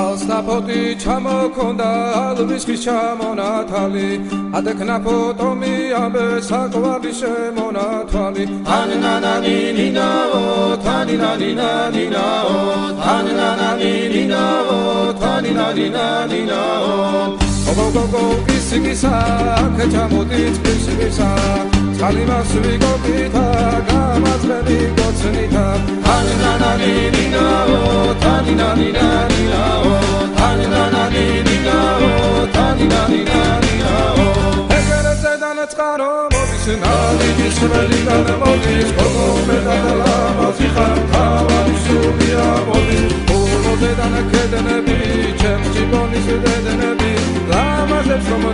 ალსნაფოთი ჩამოქონდა ალვისის ჩამონათალი ადექნა ფოტომი ამბე საყვარლის შემონათვალი თანინანანინინაო თანინანინანინაო თანინანანინინაო თანინანინანინაო გოგოგოგო კისიკისა ქეჩამოდით კისიკისა წყალიმას ვიგობითა გამაძღები გოცნითა თანინანანინინაო თანინანინანინაო თანინანანინინაო თანინანინანინაო ეგერეცედან წყარო მოდის ნალიჯის ველიდან მოდის გოგომედან ლამაზი ხარ თავარი სულია მოდის ულოდედან ქედნები ჩემ ჯიბონის დედნები ლამაზებს რომ